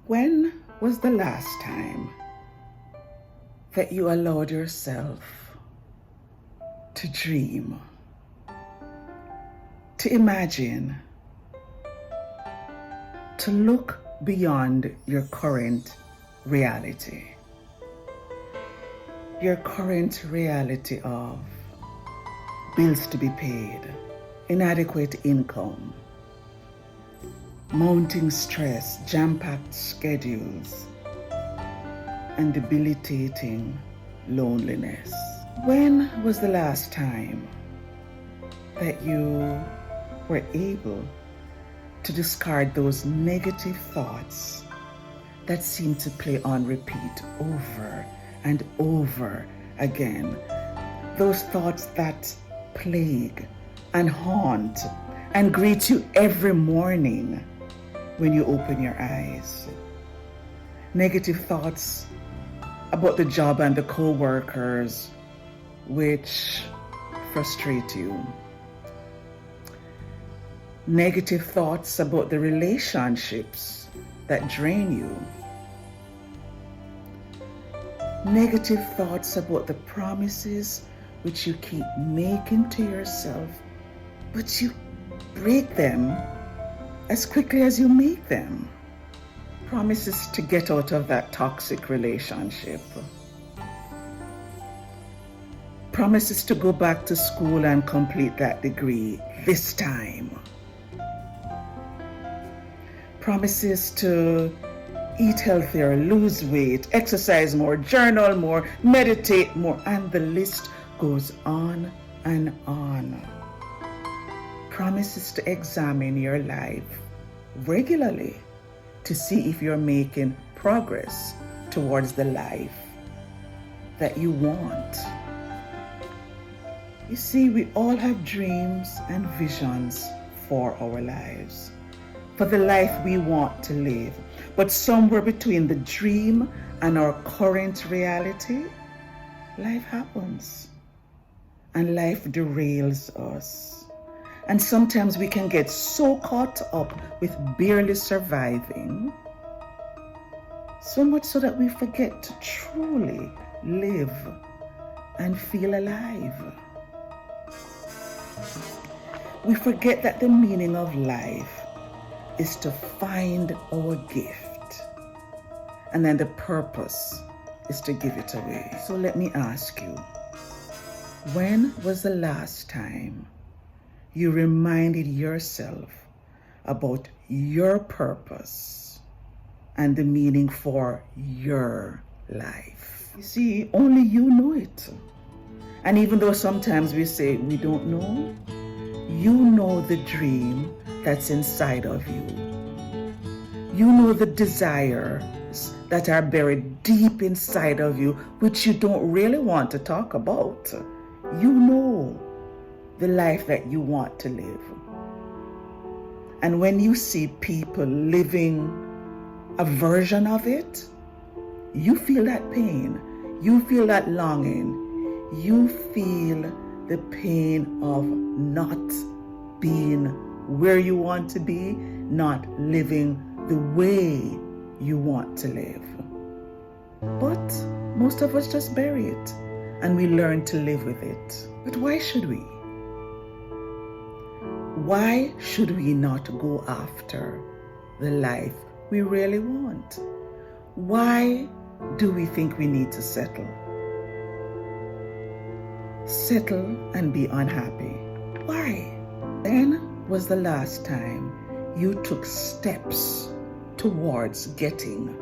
When was the last time that you allowed yourself to dream, to imagine, to look beyond your current reality? Your current reality of bills to be paid, inadequate income, mounting stress, jam-packed schedules, and debilitating loneliness. When was the last time that you were able to discard those negative thoughts that seem to play on repeat over and over again? Those thoughts that plague and haunt and greet you every morning when you open your eyes. Negative thoughts about the job and the co-workers which frustrate you. Negative thoughts about the relationships that drain you. Negative thoughts about the promises which you keep making to yourself, but you break them as quickly as you make them. Promises to get out of that toxic relationship. Promises to go back to school and complete that degree this time. Promises to eat healthier, lose weight, exercise more, journal more, meditate more, and the list goes on and on. Promises to examine your life regularly to see if you're making progress towards the life that you want. You see, we all have dreams and visions for our lives, for the life we want to live. But somewhere between the dream and our current reality, life happens and life derails us. And sometimes we can get so caught up with barely surviving, so much so that we forget to truly live and feel alive. We forget that the meaning of life is to find our gift, and then the purpose is to give it away. So let me ask you, when was the last time you reminded yourself about your purpose and the meaning for your life? You see, only you know it. And even though sometimes we say we don't know, you know the dream that's inside of you. You know the desires that are buried deep inside of you, which you don't really want to talk about. You know the life that you want to live. And when you see people living a version of it, you feel that pain. You feel that longing. You feel the pain of not being where you want to be, not living the way you want to live. But most of us just bury it and we learn to live with it. But why should we? Why should we not go after the life we really want? Why do we think we need to settle? Settle and be unhappy. Why? When was the last time you took steps towards getting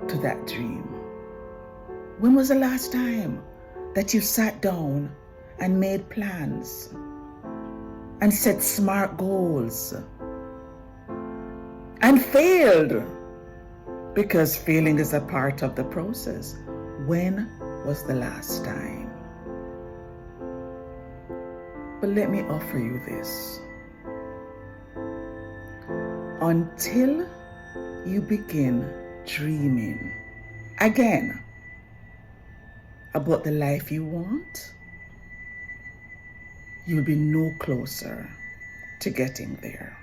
to that dream? When was the last time that you sat down and made plans and set smart goals and failed? Because failing is a part of the process. When was the last time? But let me offer you this. Until you begin dreaming again about the life you want, you'll be no closer to getting there.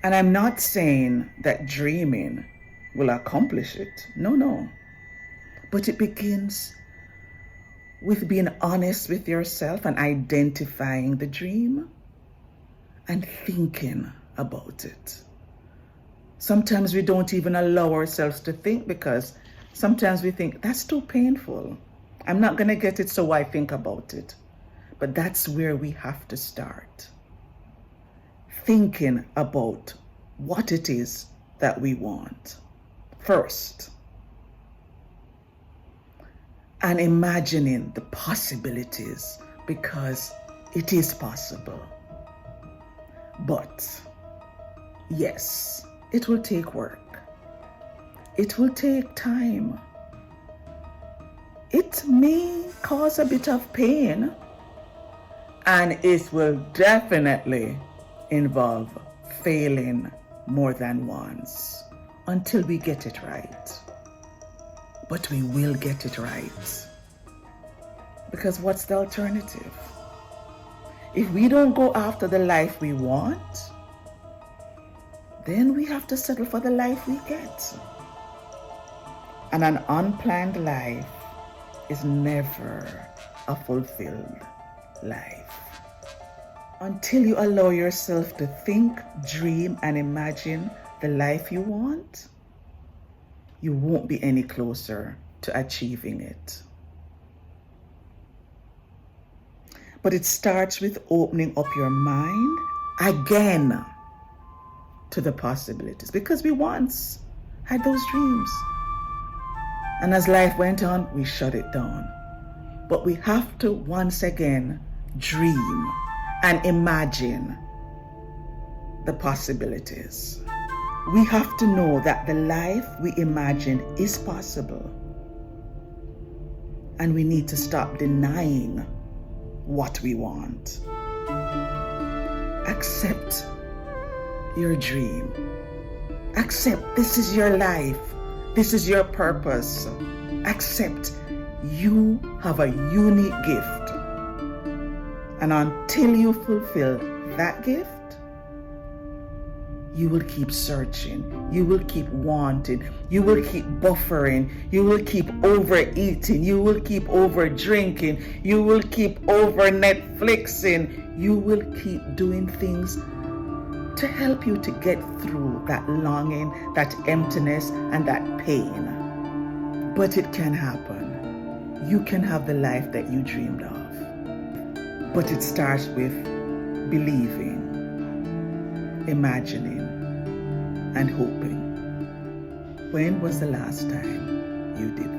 And I'm not saying that dreaming will accomplish it. No, no. But it begins with being honest with yourself and identifying the dream and thinking about it. Sometimes we don't even allow ourselves to think because sometimes we think, that's too painful. I'm not going to get it, so why think about it? But that's where we have to start. Thinking about what it is that we want first. And imagining the possibilities, because it is possible. But yes, it will take work. It will take time. It may cause a bit of pain, and it will definitely involve failing more than once until we get it right. But we will get it right. Because what's the alternative? If we don't go after the life we want, then we have to settle for the life we get. And an unplanned life is never a fulfilled life. Until you allow yourself to think, dream, and imagine the life you want, you won't be any closer to achieving it. But it starts with opening up your mind again to the possibilities, because we once had those dreams. And as life went on, we shut it down. But we have to once again dream and imagine the possibilities. We have to know that the life we imagine is possible. And we need to stop denying what we want. Accept your dream. Accept this is your life. This is your purpose. Accept you have a unique gift. And until you fulfill that gift, you will keep searching. You will keep wanting. You will keep buffering. You will keep overeating. You will keep over drinking. You will keep over Netflixing. You will keep doing things to help you to get through that longing, that emptiness, and that pain. But it can happen. You can have the life that you dreamed of. But it starts with believing, imagining, and hoping. When was the last time you did that?